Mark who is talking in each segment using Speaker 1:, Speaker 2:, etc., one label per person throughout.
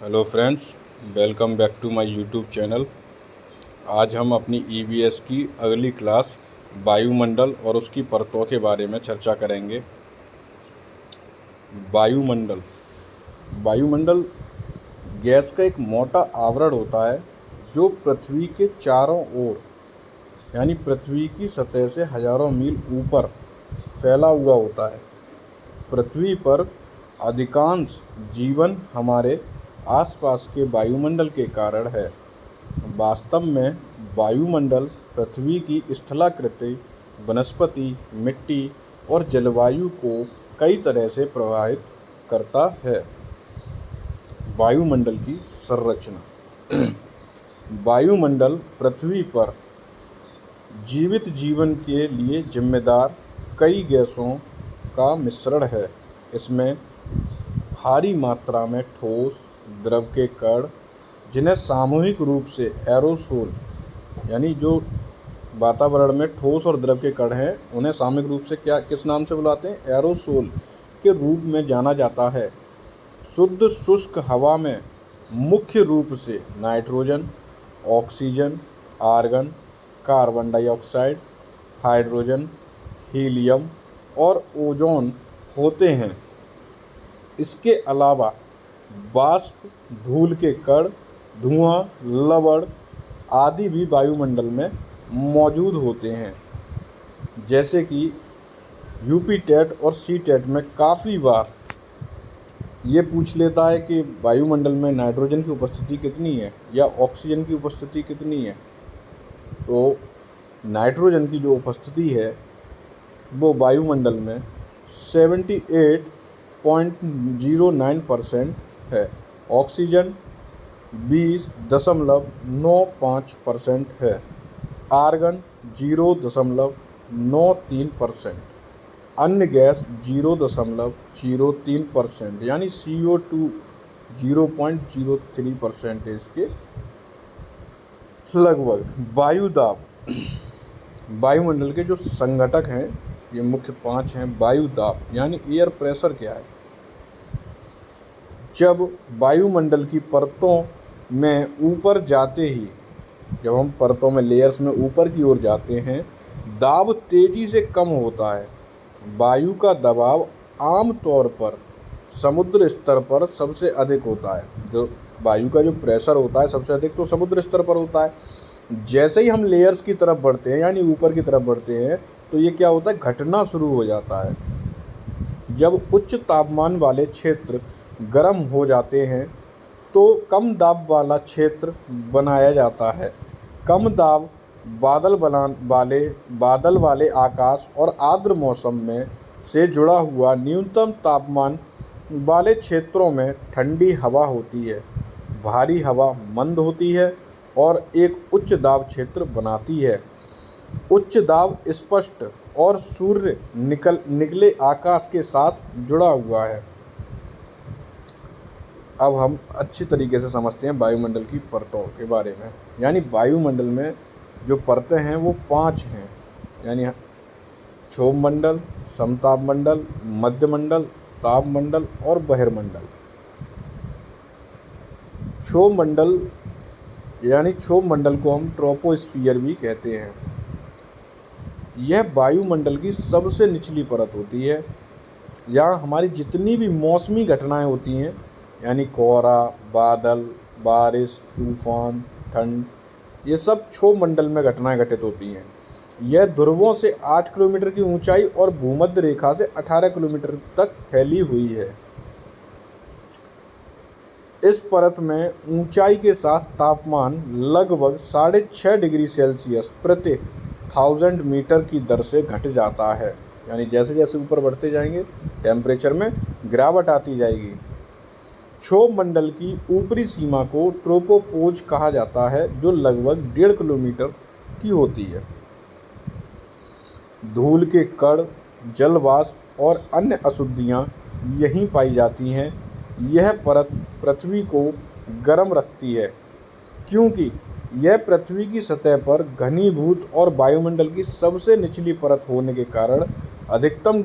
Speaker 1: Hello friends, welcome back to my YouTube channel. आज हम अपनी ईवीएस की अगली क्लास वायुमंडल और उसकी परतों के बारे में चर्चा करेंगे। वायुमंडल वायुमंडल गैस का एक मोटा आवरण होता है जो पृथ्वी के चारों ओर यानी पृथ्वी की सतह से हजारों मील ऊपर फैला हुआ होता है। पृथ्वी पर अधिकांश जीवन हमारे आसपास के वायुमंडल के कारण है। वास्तव में वायुमंडल पृथ्वी की स्थलाकृति, वनस्पति, मिट्टी और जलवायु को कई तरह से प्रभावित करता है। वायुमंडल की संरचना वायुमंडल पृथ्वी पर जीवित जीवन के लिए जिम्मेदार कई गैसों का मिश्रण है। इसमें भारी मात्रा में ठोस, द्रव के कण, जिन्हें सामूहिक रूप से एरोसोल यानी जो वातावरण में ठोस और द्रव के कण हैं उन्हें सामूहिक रूप से किस नाम से बुलाते हैं? एरोसोल के रूप में जाना जाता है। शुद्ध शुष्क हवा में मुख्य रूप से nitrogen, oxygen, argon, carbon dioxide, hydrogen, helium और ओजोन होते हैं। इसके अलावा वाष्प, धूल के कण, धुआं, लवण आदि भी वायुमंडल में मौजूद होते हैं। जैसे कि यूपी टेट और सी टेट में काफ़ी बार ये पूछ लेता है कि वायुमंडल में नाइट्रोजन की उपस्थिति कितनी है या ऑक्सीजन की उपस्थिति कितनी है। तो नाइट्रोजन की जो उपस्थिति है वो वायुमंडल में 78.09% है। ऑक्सीजन 20.95% है। आर्गन 0.93%। अन्य गैस 0.03% यानी CO2 0.03% इसके लगभग। वायुदाब वायुमंडल के जो संघटक हैं ये मुख्य 5 हैं। वायुदाब यानी एयर प्रेशर क्या है? जब वायुमंडल की परतों में ऊपर जाते ही जब हम परतों में लेयर्स में ऊपर की ओर जाते हैं, दाब तेजी से कम होता है। वायु का दबाव आमतौर पर समुद्र स्तर पर सबसे अधिक होता है। जो वायु का जो प्रेशर होता है सबसे अधिक तो समुद्र स्तर पर होता है। जैसे ही हम लेयर्स की तरफ बढ़ते हैं यानी ऊपर की तरफ बढ़ते हैं तो ये क्या होता है, घटना शुरू हो जाता है। जब उच्च तापमान वाले क्षेत्र गर्म हो जाते हैं तो कम दाब वाला क्षेत्र बनाया जाता है। कम दाब बादल वाले आकाश और आर्द्र मौसम में से जुड़ा हुआ न्यूनतम तापमान वाले क्षेत्रों में ठंडी हवा होती है। भारी हवा मंद होती है और एक उच्च दाब क्षेत्र बनाती है। उच्च दाब स्पष्ट और सूर्य निकले आकाश के साथ जुड़ा हुआ है। अब हम अच्छी तरीके से समझते हैं वायुमंडल की परतों के बारे में। यानी वायुमंडल में जो परतें हैं वो 5 हैं, यानी क्षोभमंडल, समतापमंडल, मध्यमंडल, तापमंडल और बहिर्मंडल। क्षोभमंडल को हम ट्रोपोस्फियर भी कहते हैं। यह वायुमंडल की सबसे निचली परत होती है। यहाँ हमारी जितनी भी मौसमी घटनाएं होती हैं यानी कोहरा, बादल, बारिश, तूफान, ठंड, ये सब क्षोभमंडल में घटनाएं घटित होती हैं। यह ध्रुवों से 8 किलोमीटर की ऊंचाई और भूमध्य रेखा से 18 किलोमीटर तक फैली हुई है। इस परत में ऊंचाई के साथ तापमान लगभग 6.5 डिग्री सेल्सियस प्रति 1000 मीटर की दर से घट जाता है। यानी जैसे जैसे ऊपर बढ़ते जाएंगे टेम्परेचर में गिरावट आती जाएगी। क्षोभमंडल की ऊपरी सीमा को ट्रोपोपोज कहा जाता है जो लगभग 1.5 किलोमीटर की होती है। धूल के कण, जल वाष्प और अन्य अशुद्धियाँ यहीं पाई जाती हैं। यह परत पृथ्वी को गर्म रखती है क्योंकि यह पृथ्वी की सतह पर घनीभूत और वायुमंडल की सबसे निचली परत होने के कारण अधिकतम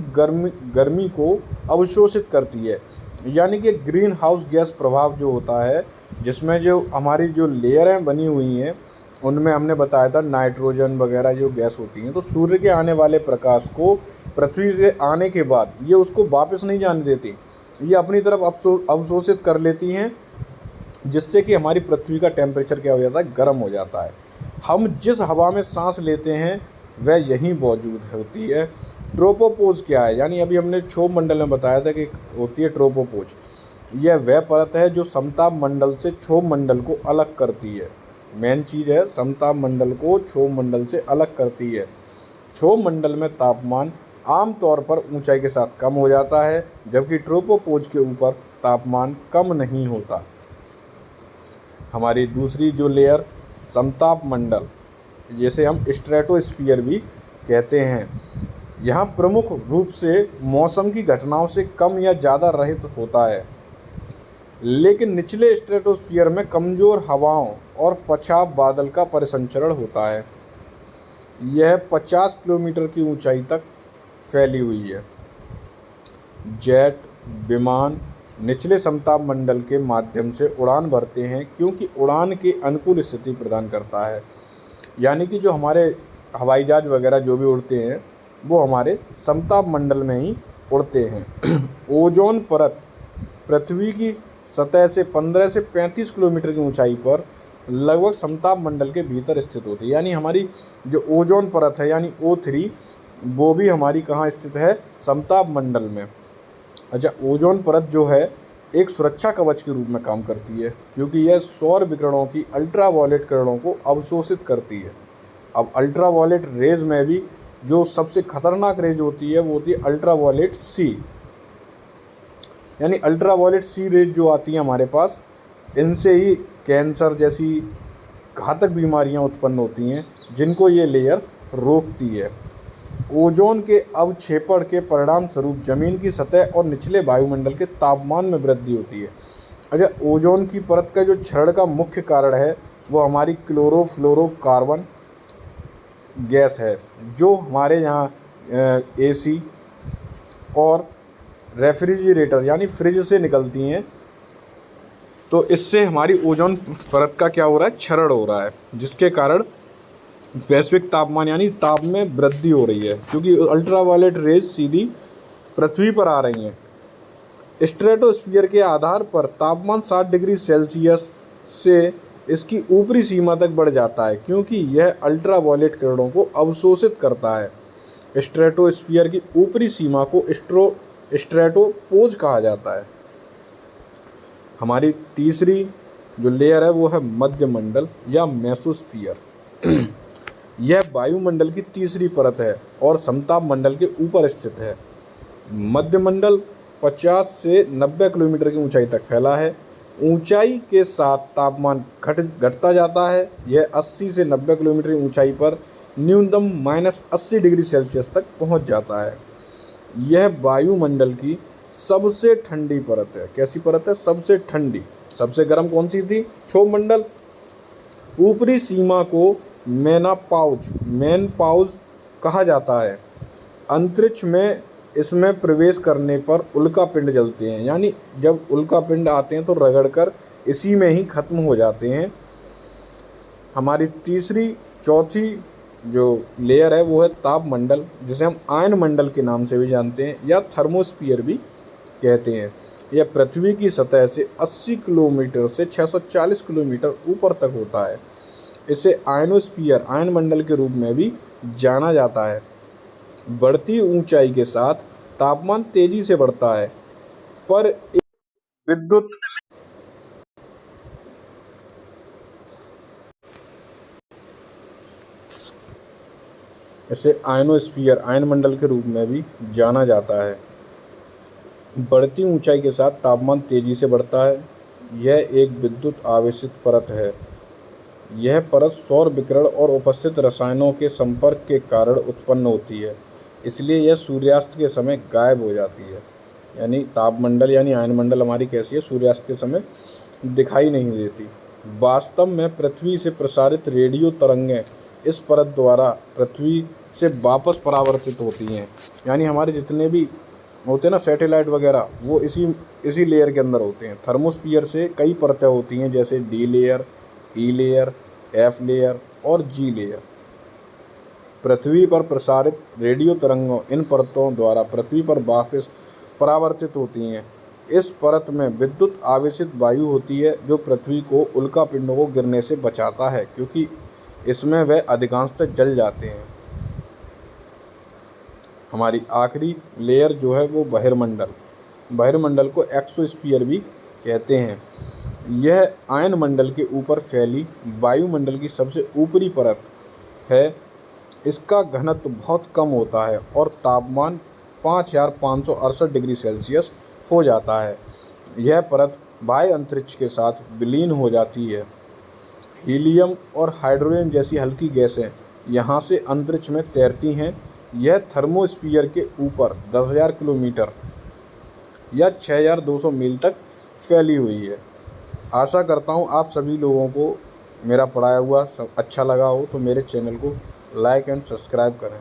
Speaker 1: गर्मी को अवशोषित करती है। यानी कि ग्रीन हाउस गैस प्रभाव जो होता है, जिसमें जो हमारी जो लेयरें बनी हुई हैं उनमें हमने बताया था नाइट्रोजन वगैरह जो गैस होती हैं, तो सूर्य के आने वाले प्रकाश को पृथ्वी से आने के बाद ये उसको वापस नहीं जाने देती, ये अपनी तरफ अवशोषित कर लेती हैं, जिससे कि हमारी पृथ्वी का टेम्परेचर क्या हो जाता है, गर्म हो जाता है। हम जिस हवा में सांस लेते हैं वह यहीं मौजूद होती है। ट्रोपोपोज क्या है, यानी अभी हमने क्षोभ मंडल में बताया था कि होती है ट्रोपोपोज। यह वह परत है जो समताप मंडल से क्षोभ मंडल को अलग करती है। मेन चीज़ है, समताप मंडल को क्षोभ मंडल से अलग करती है। क्षोभ मंडल में तापमान आमतौर पर ऊंचाई के साथ कम हो जाता है, जबकि ट्रोपोपोज के ऊपर तापमान कम नहीं होता। हमारी दूसरी जो लेयर समताप मंडल, जिसे हम स्ट्रेटोस्फीयर भी कहते हैं, यहाँ प्रमुख रूप से मौसम की घटनाओं से कम या ज़्यादा रहित होता है, लेकिन निचले स्ट्रेटोस्फीयर में कमज़ोर हवाओं और पछाव बादल का परिसंचरण होता है। यह 50 किलोमीटर की ऊंचाई तक फैली हुई है। जेट विमान निचले समताप मंडल के माध्यम से उड़ान भरते हैं, क्योंकि उड़ान की अनुकूल स्थिति प्रदान करता है। यानी कि जो हमारे हवाई जहाज वगैरह जो भी उड़ते हैं वो हमारे समताप मंडल में ही उड़ते हैं। ओजोन परत पृथ्वी की सतह से 15 से 35 किलोमीटर की ऊंचाई पर लगभग समताप मंडल के भीतर स्थित होती है। यानी हमारी जो ओजोन परत है यानी O3, वो भी हमारी कहाँ स्थित है, समताप मंडल में। अच्छा, ओजोन परत जो है एक सुरक्षा कवच के रूप में काम करती है, क्योंकि यह सौर विकिरणों की अल्ट्रावायलेट किरणों को अवशोषित करती है। अब अल्ट्रावायलेट रेज में भी जो सबसे खतरनाक रेज होती है वो होती है अल्ट्रावायलेट सी, यानी अल्ट्रावायलेट सी रेज जो आती है हमारे पास, इनसे ही कैंसर जैसी घातक बीमारियां उत्पन्न होती हैं, जिनको ये लेयर रोकती है। ओजोन के अवक्षेपण के परिणाम स्वरूप जमीन की सतह और निचले वायुमंडल के तापमान में वृद्धि होती है। अच्छा, ओजोन की परत का जो क्षरण का मुख्य कारण है वो हमारी क्लोरोफ्लोरोकार्बन गैस है, जो हमारे यहाँ AC और रेफ्रिजरेटर यानी फ्रिज से निकलती हैं। तो इससे हमारी ओजोन परत का क्या हो रहा है, क्षरण हो रहा है, जिसके कारण वैश्विक तापमान यानी ताप में वृद्धि हो रही है, क्योंकि अल्ट्रावायलेट रेज सीधी पृथ्वी पर आ रही हैं। स्ट्रेटोस्फीयर के आधार पर तापमान 60 डिग्री सेल्सियस से इसकी ऊपरी सीमा तक बढ़ जाता है, क्योंकि यह अल्ट्रावायलेट किरणों को अवशोषित करता है। स्ट्रेटोस्फीयर की ऊपरी सीमा को स्ट्रेटोपोज कहा जाता है। हमारी तीसरी जो लेयर है वो है मध्यमंडल या मेसोस्फीयर। यह वायुमंडल की तीसरी परत है और समताप मंडल के ऊपर स्थित है। मध्यमंडल 50 से 90 किलोमीटर की ऊंचाई तक फैला है। ऊंचाई के साथ तापमान घटता जाता है। यह 80 से 90 किलोमीटर की ऊंचाई पर न्यूनतम -80 डिग्री सेल्सियस तक पहुंच जाता है। यह वायुमंडल की सबसे ठंडी परत है। कैसी परत है? सबसे ठंडी। सबसे गर्म कौन सी थी? क्षोभ मंडल। ऊपरी सीमा को मेनपाउज कहा जाता है। अंतरिक्ष में इसमें प्रवेश करने पर उल्कापिंड जलते हैं, यानी जब उल्कापिंड आते हैं तो रगड़कर इसी में ही खत्म हो जाते हैं। हमारी चौथी जो लेयर है वो है तापमंडल, जिसे हम आयन मंडल के नाम से भी जानते हैं या थर्मोस्फीयर भी कहते हैं। यह पृथ्वी की सतह से 80 किलोमीटर से 640 किलोमीटर ऊपर तक होता है। इसे आयनोस्फीयर, आयन मंडल के रूप में भी जाना जाता है। बढ़ती ऊंचाई के साथ तापमान तेजी से बढ़ता है, पर विद्युत इसे आयनोस्फीयर, आयन मंडल के रूप में भी जाना जाता है। बढ़ती ऊंचाई के साथ तापमान तेजी से बढ़ता है। यह एक विद्युत आवेशित परत है। यह परत सौर विकिरण और उपस्थित रसायनों के संपर्क के कारण उत्पन्न होती है, इसलिए यह सूर्यास्त के समय गायब हो जाती है। यानी तापमंडल यानी आयनमंडल हमारी कैसी है? सूर्यास्त के समय दिखाई नहीं देती। वास्तव में पृथ्वी से प्रसारित रेडियो तरंगें इस परत द्वारा पृथ्वी से वापस परावर्तित होती हैं। यानी हमारे जितने भी होते हैं ना सैटेलाइट वगैरह, वो इसी लेयर के अंदर होते हैं। थर्मोस्फीयर से कई परतें होती हैं, जैसे डी लेयर, ई लेयर, एफ लेयर और जी लेयर। पृथ्वी पर प्रसारित रेडियो तरंगों इन परतों द्वारा पृथ्वी पर वापस परावर्तित होती हैं। इस परत में विद्युत आवेशित वायु होती है जो पृथ्वी को उल्कापिंडों को गिरने से बचाता है, क्योंकि इसमें वह अधिकांशतः जल जाते हैं। हमारी आखिरी लेयर जो है वो बहिर्मंडल को एक्सोस्फीयर भी कहते हैं। यह आयनमंडल के ऊपर फैली वायुमंडल की सबसे ऊपरी परत है। इसका घनत्व बहुत कम होता है और तापमान 5568 डिग्री सेल्सियस हो जाता है। यह परत बाह्य अंतरिक्ष के साथ विलीन हो जाती है। हीलियम और हाइड्रोजन जैसी हल्की गैसें यहाँ से अंतरिक्ष में तैरती हैं। यह थर्मोस्फीयर के ऊपर 10,000 किलोमीटर या 6,200 मील तक फैली हुई है। आशा करता हूँ आप सभी लोगों को मेरा पढ़ाया हुआ सब अच्छा लगा हो, तो मेरे चैनल को लाइक एंड सब्सक्राइब करें।